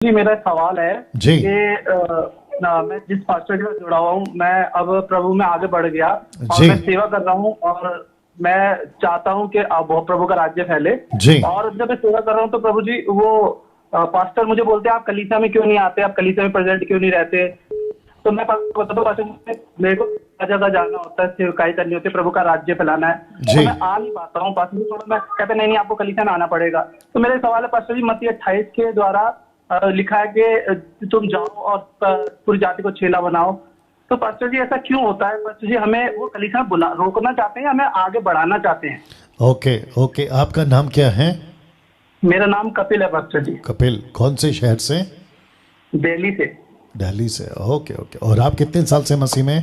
जी, मेरा सवाल है जी कि मैं जिस पास्टर के साथ जुड़ा हुआ हूँ, मैं अब प्रभु में आगे बढ़ गया और जी मैं सेवा कर रहा हूँ और मैं चाहता हूँ कि अब प्रभु का राज्य फैले। जी और जब मैं सेवा कर रहा हूँ तो प्रभु जी वो पास्टर मुझे बोलते हैं, आप कलीसिया में क्यों नहीं आते, आप कलीसिया में प्रेजेंट क्यों नहीं रहते। तो मैं बताता हूँ पास्टर जी, मेरे को जगह जाना होता है, सेवकाई करनी होती है, प्रभु का राज्य फैलाना है, तो जी मैं आ नहीं पाता हूँ। पास्टर जी थोड़ा मैं कहते नहीं नहीं, आपको कलीसिया में आना पड़ेगा। तो मेरा सवाल है पास्टर जी, मत्ती 28 के द्वारा लिखा है कि तुम जाओ और पूरी जाति को चेला बनाओ। तो पास्टर जी ऐसा क्यों होता है? पास्टर जी हमें वो कलीसिया में बुला रोकना चाहते हैं या हमें आगे बढ़ाना चाहते हैं? ओके ओके, आपका नाम क्या है? मेरा नाम कपिल है पास्टर जी, कपिल, कौन से शहर से? दिल्ली से। दिल्ली से। ओके ओके, और आप कितने साल से मसीह में?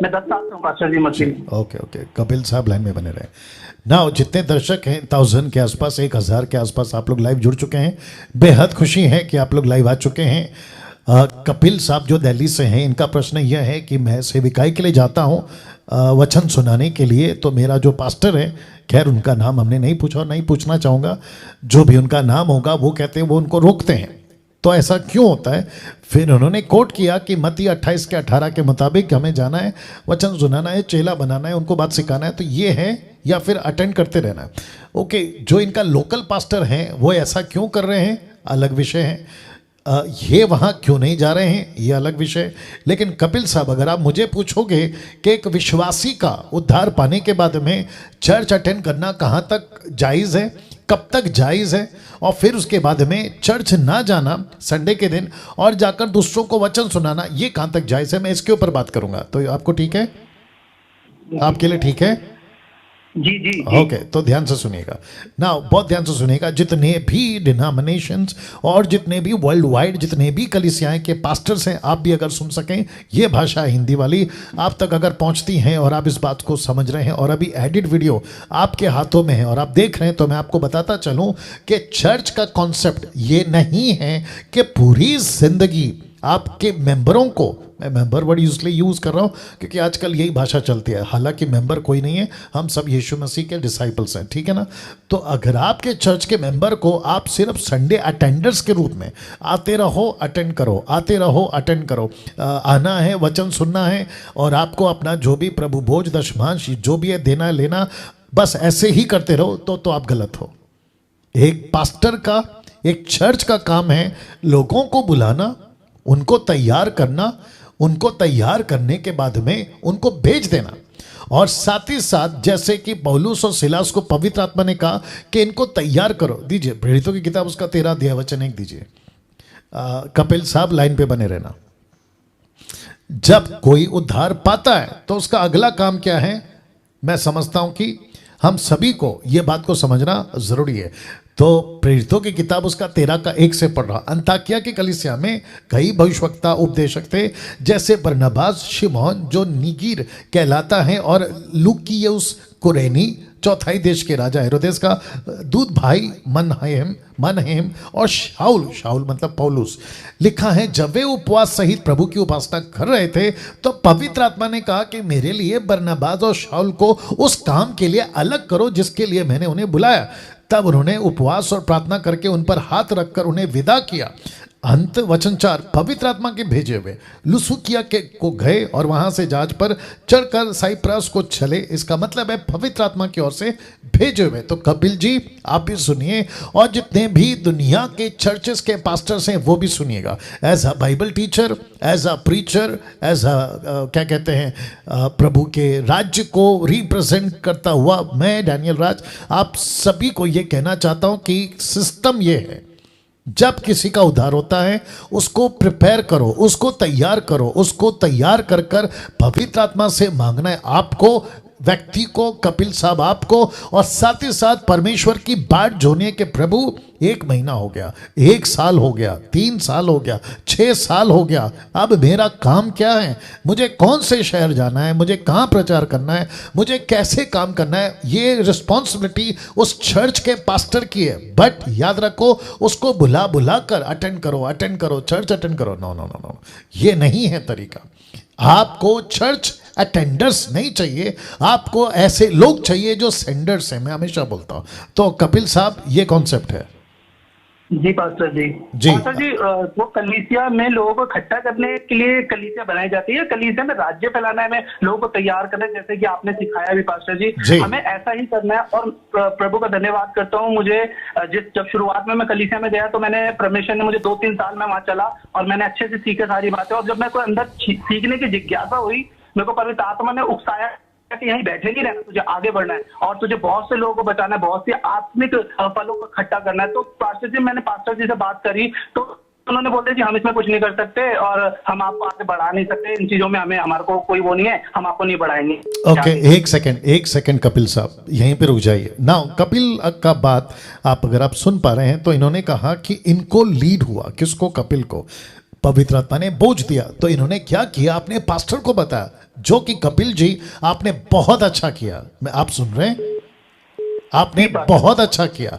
मैं 10 साल से हूँ पास्टर जी मसीह में। ओके ओके, कपिल साहब लाइन में बने रहे ना। जितने दर्शक हैं 1000 के आसपास, 1000 के आसपास आप लोग लाइव जुड़ चुके हैं। बेहद खुशी है कि आप लोग लाइव आ चुके हैं। कपिल साहब जो दिल्ली से हैं, इनका प्रश्न यह है कि मैं सेविकाई के लिए जाता हूँ वचन सुनाने के लिए, तो मेरा जो पास्टर है, खैर उनका नाम हमने नहीं पूछा और नहीं पूछना चाहूँगा, जो भी उनका नाम होगा वो कहते हैं वो उनको रोकते हैं। तो ऐसा क्यों होता है? फिर उन्होंने कोट किया कि मत्ती 28 के 18 के मुताबिक हमें जाना है, वचन सुनाना है, चेला बनाना है, उनको बात सिखाना है। तो ये है, या फिर अटेंड करते रहना है। ओके, जो इनका लोकल पास्टर हैं वो ऐसा क्यों कर रहे हैं, अलग विषय है। ये वहाँ क्यों नहीं जा रहे हैं, ये अलग विषय। लेकिन कपिल साहब, अगर आप मुझे पूछोगे कि एक विश्वासी का उद्धार पाने के बाद में चर्च अटेंड करना कहाँ तक जायज़ है, कब तक जायज़ है, और फिर उसके बाद में चर्च ना जाना संडे के दिन और जाकर दूसरों को वचन सुनाना, ये कहाँ तक जायज़ है, मैं इसके ऊपर बात करूँगा। तो आपको ठीक है? आपके लिए ठीक है? जी जी जी। ओके, तो ध्यान से सुनिएगा ना, बहुत ध्यान से सुनिएगा। जितने भी डिनोमिनेशंस और जितने भी वर्ल्ड वाइड जितने भी कलीसियाएं के पास्टर्स हैं, आप भी अगर सुन सकें, ये भाषा हिंदी वाली आप तक अगर पहुंचती हैं और आप इस बात को समझ रहे हैं और अभी एडिट वीडियो आपके हाथों में है और आप देख रहे हैं, तो मैं आपको बताता चलूं कि चर्च का कॉन्सेप्ट ये नहीं है कि पूरी जिंदगी आपके मेंबरों को, मैं मेंबर वर्ड इसलिए यूज़ कर रहा हूँ क्योंकि आजकल यही भाषा चलती है, हालांकि मेंबर कोई नहीं है, हम सब यीशु मसीह के डिसाइपल्स हैं, ठीक है ना। तो अगर आपके चर्च के मेंबर को आप सिर्फ संडे अटेंडर्स के रूप में आते रहो अटेंड करो, आते रहो अटेंड करो, आना है, वचन सुनना है, और आपको अपना जो भी प्रभु भोज दशमांश जो भी है देना है लेना, बस ऐसे ही करते रहो, तो आप गलत हो। एक पास्टर का, एक चर्च का काम है लोगों को बुलाना, उनको तैयार करना, उनको तैयार करने के बाद में उनको भेज देना, और साथ ही साथ जैसे कि पौलुस और सिलास को पवित्र आत्मा ने कहा कि इनको तैयार करो। दीजिए प्रेरितों की किताब उसका 13 अध्याय वचन 1 दीजिए। कपिल साहब लाइन पे बने रहना। जब कोई उद्धार पाता है तो उसका अगला काम क्या है? मैं समझता हूं कि हम सभी को यह बात को समझना जरूरी है। तो प्रेरितों की किताब उसका 13 का 1 से पढ़ रहा। अंताकिया की कलीसिया में कई भविष्यवक्ता उपदेशक थे, जैसे बरनबास, शिमोन जो निगीर कहलाता है, और लूकियुस कुरेनी, चौथाई देश के राजा हेरोदेस का दूध भाई मनहेम, और शाऊल मतलब पौलुस। लिखा है जब वे उपवास सहित प्रभु की उपासना कर रहे थे तो पवित्र आत्मा ने कहा कि मेरे लिए बरनबास और शाऊल को उस काम के लिए अलग करो जिसके लिए मैंने उन्हें बुलाया। तब उन्होंने उपवास और प्रार्थना करके उन पर हाथ रखकर उन्हें विदा किया। अंत वचन 4, पवित्र आत्मा के भेजे हुए लुसुकिया के को गए और वहां से जहाज पर चढ़कर साइप्रस को चले। इसका मतलब है पवित्र आत्मा की ओर से भेजे हुए। तो कपिल जी आप भी सुनिए, और जितने भी दुनिया के चर्चेस के पास्टर्स हैं वो भी सुनिएगा। As a Bible teacher, as a preacher, as a क्या कहते हैं, प्रभु के राज्य को रिप्रेजेंट करता हुआ मैं डैनियल राज आप सभी को ये कहना चाहता हूँ कि सिस्टम ये है, जब किसी का उद्धार होता है उसको प्रिपेयर करो, उसको तैयार करो, उसको तैयार कर कर पवित्र आत्मा से मांगना है आपको, व्यक्ति को, कपिल साहब आपको, और साथ ही साथ परमेश्वर की बाट जोड़ने के प्रभु 1 महीना हो गया, 1 साल हो गया, 3 साल हो गया, 6 साल हो गया, अब मेरा काम क्या है, मुझे कौन से शहर जाना है, मुझे कहाँ प्रचार करना है, मुझे कैसे काम करना है, ये रिस्पॉन्सिबिलिटी उस चर्च के पास्टर की है। बट याद रखो, उसको बुला बुला कर अटेंड करो, चर्च अटेंड करो, नो नो नो नो, ये नहीं है तरीका। आपको चर्च अटेंडर्स नहीं चाहिए, आपको ऐसे लोग चाहिए जो सेंडर्स हैं, मैं हमेशा बोलता हूं। तो कपिल साहब ये कॉन्सेप्ट है। जी पास्टर जी। जी। पास्टर जी, वो कलीसिया में लोगों को इकट्ठा करने के लिए कलीसिया बनाई जाती है, कलीसिया में राज्य फैलाना है, में लोगों को तैयार करना है, जैसे कि आपने सिखाया भी पास्टर जी। जी। हमें ऐसा ही करना है। और प्रभु का धन्यवाद करता हूँ। मुझे जब शुरुआत में मैं कलीसिया में गया तो मैंने परमेश्वर ने मुझे 2-3 साल में वहां चला और मैंने अच्छे से सीखे सारी बातें। और जब मेरे को अंदर सीखने की जिज्ञासा हुई, मेरे को पवित्र आत्मा ने उकसाया कि यहीं बैठे नहीं रहना, तुझे आगे बढ़ना है और तुझे बहुत से लोगों को बचाना है, बहुत सी आत्मिक फलों को इकट्ठा करना है। तो पास्टर जी, मैंने पास्टर जी से बात करी तो उन्होंने बोलते जी हम इसमें कुछ नहीं कर सकते और हम आपको आगे बढ़ा नहीं सकते, इन चीजों में हमारे को कोई वो नहीं है, हम आपको नहीं बढ़ाएंगे। ओके, एक सेकंड कपिल साहब, यहीं पे रुक जाइए ना। कपिल का बात आप अगर आप सुन पा रहे हैं तो इन्होंने कहा कि इनको लीड हुआ, किसको? कपिल को पवित्र आत्मा ने बोझ दिया। तो इन्होंने क्या किया? आपने पास्टर को बताया, जो कि कपिल जी आपने बहुत अच्छा किया। मैं आप सुन रहे हैं, आपने बहुत अच्छा किया।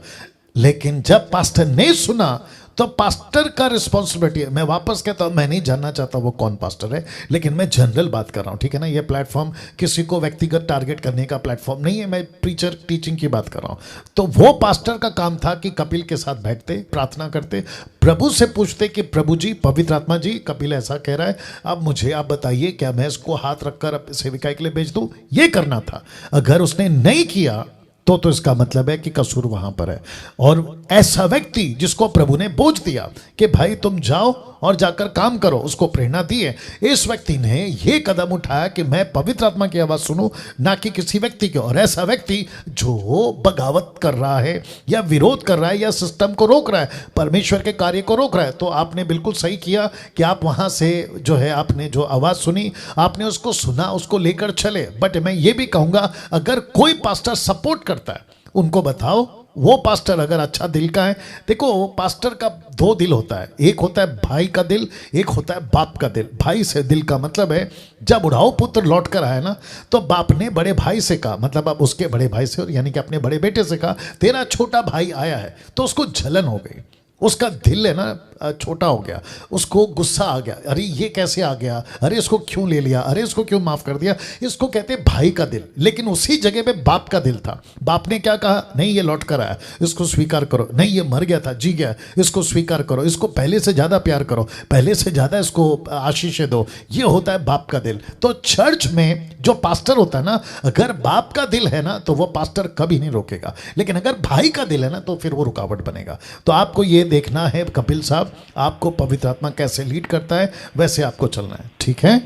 लेकिन जब पास्टर ने सुना तो पास्टर का रिस्पॉन्सिबिलिटी है। मैं वापस कहता हूं, मैं नहीं जानना चाहता वो कौन पास्टर है, लेकिन मैं जनरल बात कर रहा हूं, ठीक है ना। ये प्लेटफॉर्म किसी को व्यक्तिगत टारगेट करने का प्लेटफॉर्म नहीं है, मैं प्रीचर टीचिंग की बात कर रहा हूं। तो वो पास्टर का काम था कि कपिल के साथ बैठते, प्रार्थना करते, प्रभु से पूछते कि प्रभु जी, पवित्र आत्मा जी, कपिल ऐसा कह रहा है, अब मुझे आप बताइए, क्या मैं इसको हाथ रखकर सेविका के लिए भेज दूं? ये करना था। अगर उसने नहीं किया तो इसका मतलब है कि कसूर वहां पर है। और ऐसा व्यक्ति जिसको प्रभु ने बोझ दिया कि भाई तुम जाओ और जाकर काम करो, उसको प्रेरणा दी है, इस व्यक्ति ने यह कदम उठाया कि मैं पवित्र आत्मा की आवाज सुनूं, ना कि किसी व्यक्ति की। और ऐसा व्यक्ति जो बगावत कर रहा है या विरोध कर रहा है या सिस्टम को रोक रहा है, परमेश्वर के कार्य को रोक रहा है, तो आपने बिल्कुल सही किया कि आप वहां से जो है, आपने जो आवाज सुनी, आपने उसको सुना, उसको लेकर चले। बट मैं ये भी कहूंगा, अगर कोई पास्टर सपोर्ट करता है, उनको बताओ वो पास्टर अगर अच्छा दिल का है। देखो, पास्टर का 2 दिल होता है, एक होता है भाई का दिल, एक होता है बाप का दिल। भाई से दिल का मतलब है, जब उड़ाऊ पुत्र लौट कर आया ना, तो बाप ने बड़े भाई से कहा, मतलब अब उसके बड़े भाई से, यानी कि अपने बड़े बेटे से कहा, तेरा छोटा भाई आया है। तो उसको जलन हो गई, उसका दिल है ना छोटा हो गया, उसको गुस्सा आ गया, अरे ये कैसे आ गया, अरे इसको क्यों ले लिया, अरे इसको क्यों माफ कर दिया। इसको कहते भाई का दिल। लेकिन उसी जगह पे बाप का दिल था। बाप ने क्या कहा? नहीं, ये लौट कर आया, इसको स्वीकार करो। नहीं, ये मर गया था, जी गया, इसको स्वीकार करो, इसको पहले से ज्यादा प्यार करो, पहले से ज्यादा इसको आशीषें दो। ये होता है बाप का दिल। तो चर्च में जो पास्टर होता है ना, अगर बाप का दिल है ना, तो वो पास्टर कभी नहीं रोकेगा। लेकिन अगर भाई का दिल है ना, तो फिर वो रुकावट बनेगा। तो आपको ये देखना है कपिल साहब, आपको पवित्र आत्मा कैसे लीड करता है, वैसे आपको चलना है, ठीक है?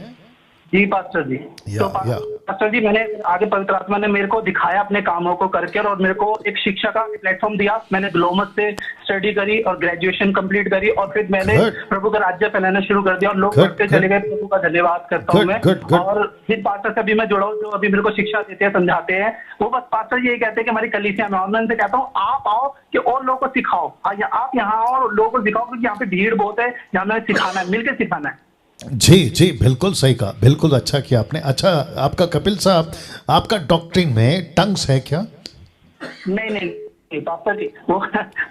जी पास्टर जी। तो पास्टर जी, मैंने आगे पवित्र आत्मा ने मेरे को दिखाया अपने कामों को करके, और मेरे को एक शिक्षा का प्लेटफॉर्म दिया। मैंने ग्लोमस से स्टडी करी और ग्रेजुएशन कंप्लीट करी, और फिर मैंने प्रभु का राज्य फैलाना शुरू कर दिया और लोग बढ़ते चले गए। प्रभु का धन्यवाद करता हूँ मैं। और जिन पास्टर से अभी मैं जुड़ा हूँ, जो अभी मेरे को शिक्षा देते हैं, समझाते हैं, वो बस पास्टर ये कहते हैं कि हमारी कलीसिया में, मैं उनसे कहता हूँ आप आओ कि और लोगों को सिखाओ, आप यहाँ आओ और लोगों को सिखाओ, क्योंकि यहाँ पे भीड़ बहुत है, यहाँ हमें सिखाना है, मिलकर सिखाना है। जी जी, बिल्कुल सही कहा, बिल्कुल अच्छा किया आपने। अच्छा, आपका कपिल साहब, आपका डॉक्ट्रिन में टंग्स है क्या? नहीं पास्टर जी, वो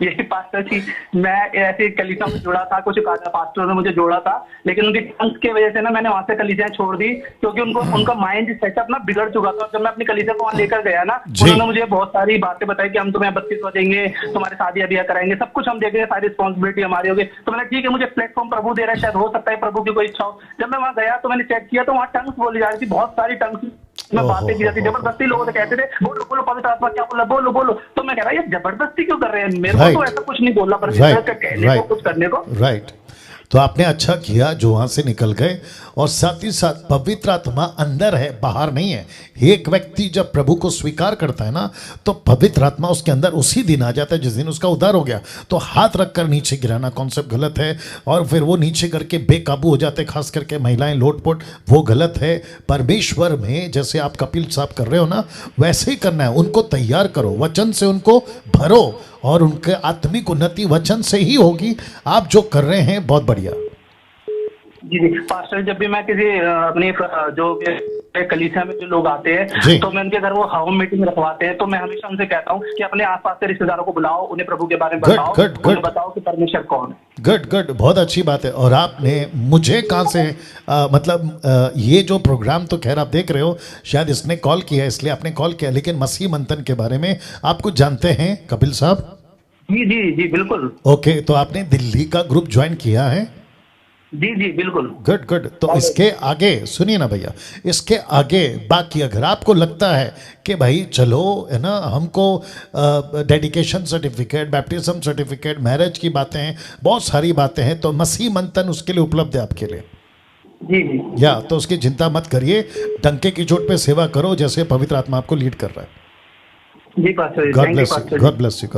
यही पास्टर जी, मैं ऐसे कलीसिया में जुड़ा था, कुछ पास्टर ने मुझे जोड़ा था, लेकिन उनकी टंग्स की वजह से ना मैंने वहां से कलीसिया छोड़ दी, क्योंकि उनका माइंड सेटअप ना बिगड़ चुका था। जब मैं अपनी कलीसिया को वहां लेकर गया ना, उन्होंने मुझे बहुत सारी बातें बताई कि हम तुम्हें बत्तीस देंगे, तुम्हारे शादी ब्याह कराएंगे, सब कुछ हम देखेंगे, सारी रिस्पॉन्सिबिलिटी हमारी होगी। तो मैंने ठीक है, मुझे प्लेटफॉर्म प्रभु दे रहा है, शायद हो सकता है प्रभु की कोई इच्छा हो। जब मैं वहां गया तो मैंने चेक किया तो वहां टंग्स बोली जा रही थी, बहुत सारी टंग्स में बातें की जाती, जबरदस्ती लोगों से कहते थे बोलो बोलो पवित्र आत्मा क्या बोला, बोलो बोलो। तो मैं कह रहा ये जबरदस्ती क्यों कर रहे हैं? मेरे को तो ऐसा कुछ नहीं बोला, पर कहने को, कुछ करने को। राइट। तो आपने अच्छा किया जो वहां से निकल गए, और साथ ही साथ पवित्र आत्मा अंदर है, बाहर नहीं है। एक व्यक्ति जब प्रभु को स्वीकार करता है ना, तो पवित्र आत्मा उसके अंदर उसी दिन आ जाता है जिस दिन उसका उद्धार हो गया। तो हाथ रखकर नीचे गिराना कॉन्सेप्ट गलत है, और फिर वो नीचे करके बेकाबू हो जाते, खास करके महिलाएं लोटपोट, वो गलत है। परमेश्वर में जैसे आप कपिल साहब कर रहे हो ना, वैसे ही करना है। उनको तैयार करो, वचन से उनको भरो, और उनके आत्मिक उन्नति वचन से ही होगी। आप जो कर रहे हैं बहुत बढ़िया। जी पास्टर, जब भी मैं किसी अपनी जो कलीसिया में जो लोग आते हैं, तो मैं उनके घर वो होम मीटिंग रखवाते हैं, तो मैं हमेशा उनसे कहता हूँ कि अपने आसपास के रिश्तेदारों को बुलाओ, उन्हें प्रभु के बारे में बताओ, उन्हें बताओ कि परमेश्वर कौन है। गुड, बहुत अच्छी बात है। और आपने मुझे कहाँ से मतलब ये जो प्रोग्राम तो खैर आप देख रहे हो, शायद इसने कॉल किया इसलिए आपने कॉल किया, लेकिन मसीह मंथन के बारे में आप कुछ जानते हैं कपिल साहब? जी जी जी बिल्कुल। ओके, तो आपने दिल्ली का ग्रुप ज्वाइन किया है? जी जी बिल्कुल। Good good. तो इसके आगे सुनिए ना भैया, इसके आगे बाकी अगर आपको लगता है कि भाई चलो है ना, हमको dedication certificate, baptism certificate, marriage की बातें हैं, बहुत सारी बातें हैं, तो मसीह मंथन उसके लिए उपलब्ध है आपके लिए। जी जी या तो उसकी चिंता मत करिए, डंके की चोट पे सेवा करो जैसे पवित्र आत्मा आपको लीड कर रहा है। जी pastor ji, God thank you bless you, pastor ji. God bless you.